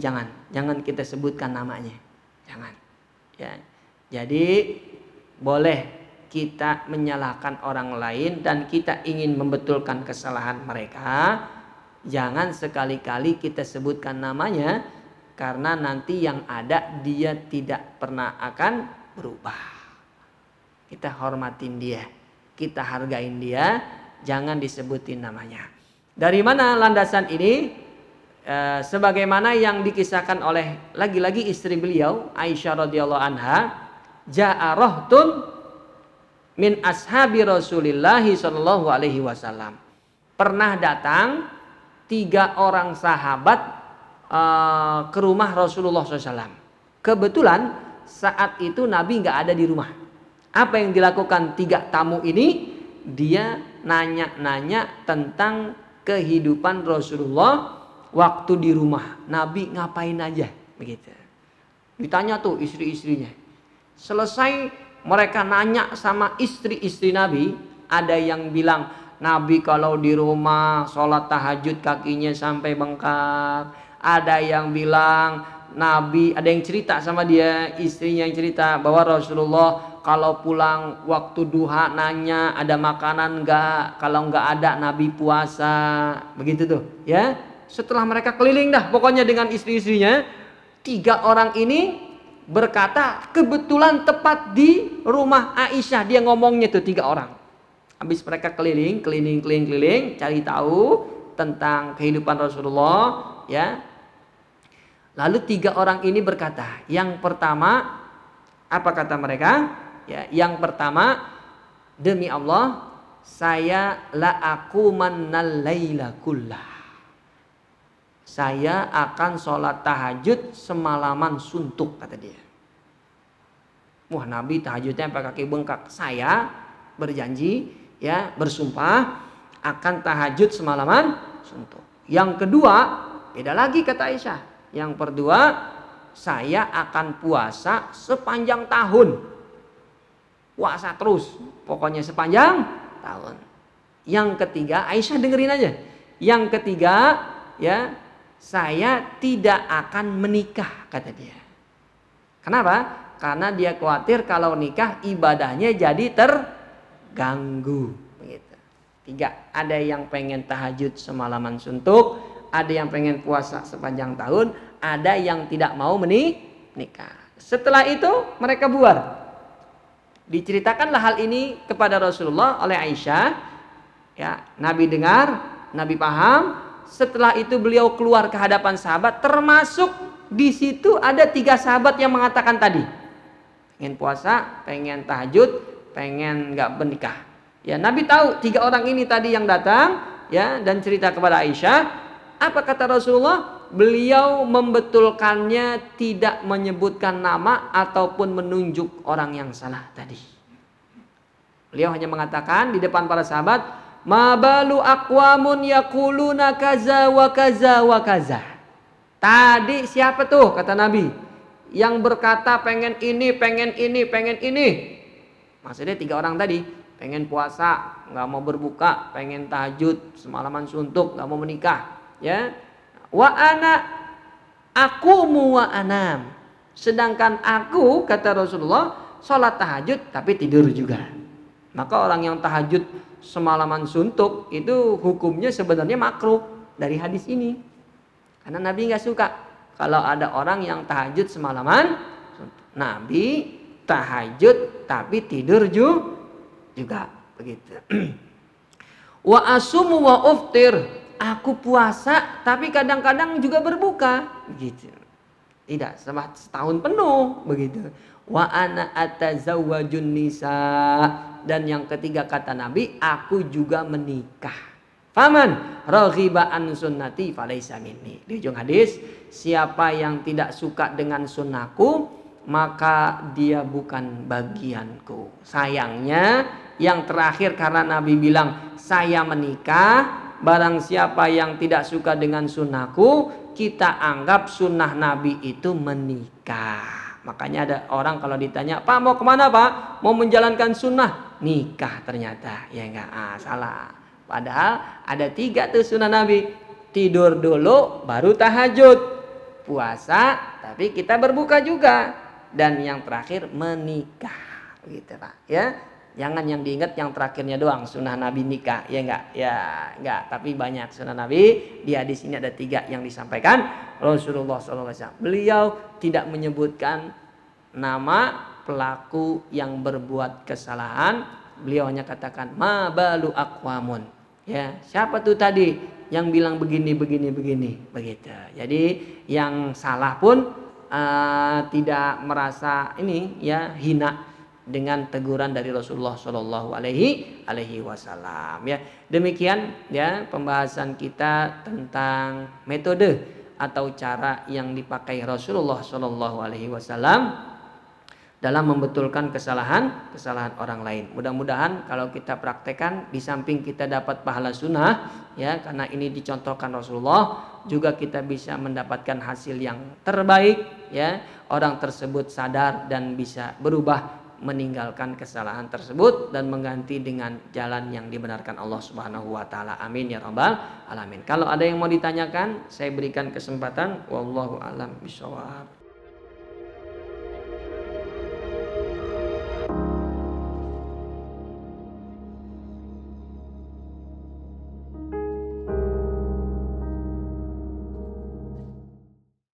[SPEAKER 1] jangan kita sebutkan namanya, jangan. Ya, jadi boleh kita menyalahkan orang lain dan kita ingin membetulkan kesalahan mereka. Jangan sekali-kali kita sebutkan namanya, karena nanti yang ada dia tidak pernah akan berubah. Kita hormatin dia, kita hargain dia, jangan disebutin namanya. Dari mana landasan ini? Sebagaimana yang dikisahkan oleh lagi-lagi istri beliau Aisyah radhiyallahu anha, ja'a rahtun min ashabi Rasulillah sallallahu alaihi wasallam. Pernah datang 3 orang sahabat ke rumah Rasulullah SAW. Kebetulan saat itu Nabi nggak ada di rumah. Apa yang dilakukan 3 tamu ini? Dia nanya-nanya tentang kehidupan Rasulullah waktu di rumah. Nabi ngapain aja, begitu. Ditanya tuh istri-istrinya. Selesai mereka nanya sama istri-istri Nabi, ada yang bilang Nabi kalau di rumah sholat tahajud kakinya sampai bengkak. Ada yang bilang Nabi, ada yang cerita sama dia, istrinya yang cerita bahwa Rasulullah kalau pulang waktu duha nanya ada makanan enggak, kalau enggak ada Nabi puasa, begitu tuh, ya. Setelah mereka keliling dah pokoknya dengan istri-istrinya, 3 orang ini berkata kebetulan tepat di rumah Aisyah. Dia ngomongnya tuh 3 orang. Habis mereka keliling cari tahu tentang kehidupan Rasulullah, ya. Lalu 3 orang ini berkata, yang pertama, apa kata mereka? Ya, yang pertama, demi Allah, saya la aqumannal laila kullah. Saya akan sholat tahajud semalaman suntuk, kata dia. Wah, Nabi tahajudnya sampai kaki bengkak. Saya berjanji, ya, bersumpah akan tahajud semalaman suntuk. Yang kedua, beda lagi kata Aisyah. Yang kedua, saya akan puasa sepanjang tahun. Puasa terus, pokoknya sepanjang tahun. Yang ketiga, Aisyah dengerin aja. Yang ketiga, ya, saya tidak akan menikah, kata dia. Kenapa? karena dia khawatir kalau nikah ibadahnya jadi terganggu. Begitu. 3, ada yang pengen tahajud semalaman suntuk, ada yang pengen puasa sepanjang tahun, ada yang tidak mau menikah. Setelah itu mereka bubar. Diceritakanlah hal ini kepada Rasulullah oleh Aisyah. Ya, Nabi dengar, Nabi paham. Setelah itu beliau keluar ke hadapan sahabat, termasuk di situ ada 3 sahabat yang mengatakan tadi, pengen puasa, pengen tahajud, pengen nggak menikah. Ya, Nabi tahu 3 orang ini tadi yang datang, ya, dan cerita kepada Aisyah. Apa kata Rasulullah? Beliau membetulkannya, tidak menyebutkan nama ataupun menunjuk orang yang salah tadi. Beliau hanya mengatakan di depan para sahabat, ma balu aqwamun yaquluna kaza wa kaza wa kaza. Tadi siapa tuh, kata Nabi, yang berkata pengen ini, pengen ini, pengen ini. Maksudnya 3 orang tadi, pengen puasa, nggak mau berbuka, pengen tahajud semalaman suntuk, nggak mau menikah, ya. Wa ana aqumu wa anam. Sedangkan aku, kata Rasulullah, sholat tahajud tapi tidur juga. Maka orang yang tahajud semalaman suntuk itu hukumnya sebenarnya makruh dari hadis ini. Karena Nabi nggak suka kalau ada orang yang tahajud semalaman suntuk. Nabi tahajud tapi tidur juga begitu. Wa asumu wa uftir. Aku puasa tapi kadang-kadang juga berbuka, gitu. Tidak setahun penuh, begitu. Wa ana atazawwajun nisa, dan yang ketiga kata Nabi, aku juga menikah. Faman raghiba an sunnati falaysa minni. Di ujung hadis, siapa yang tidak suka dengan sunnahku, maka dia bukan bagianku. Sayangnya yang terakhir, karena Nabi bilang saya menikah, barang siapa yang tidak suka dengan sunnahku, kita anggap sunnah Nabi itu menikah. Makanya ada orang kalau ditanya, Pak mau kemana Pak? Mau menjalankan sunnah, nikah ternyata. Ya enggak, salah. Padahal ada 3 tuh sunnah Nabi. Tidur dulu baru tahajud, puasa tapi kita berbuka juga, dan yang terakhir menikah. Begitu Pak, ya. Jangan yang diingat yang terakhirnya doang, sunnah Nabi nikah, ya enggak? Ya enggak, tapi banyak sunnah Nabi. Di hadis ini ada 3 yang disampaikan Rasulullah SAW. Beliau tidak menyebutkan nama pelaku yang berbuat kesalahan. Beliau hanya katakan ma balu aqwamun. Ya, siapa tuh tadi yang bilang begini begini begitu. Jadi yang salah pun tidak merasa ini, ya, hina dengan teguran dari Rasulullah Shallallahu Alaihi Wasallam. Ya, demikian ya pembahasan kita tentang metode atau cara yang dipakai Rasulullah Shallallahu Alaihi Wasallam dalam membetulkan kesalahan orang lain. Mudah-mudahan kalau kita praktekkan, di samping kita dapat pahala sunnah, ya, karena ini dicontohkan Rasulullah, juga kita bisa mendapatkan hasil yang terbaik, ya. Orang tersebut sadar dan bisa berubah, meninggalkan kesalahan tersebut dan mengganti dengan jalan yang dibenarkan Allah Subhanahu wa taala. Amin ya rabbal alamin. Kalau ada yang mau ditanyakan, saya berikan kesempatan. Wallahu a'lam bishawab.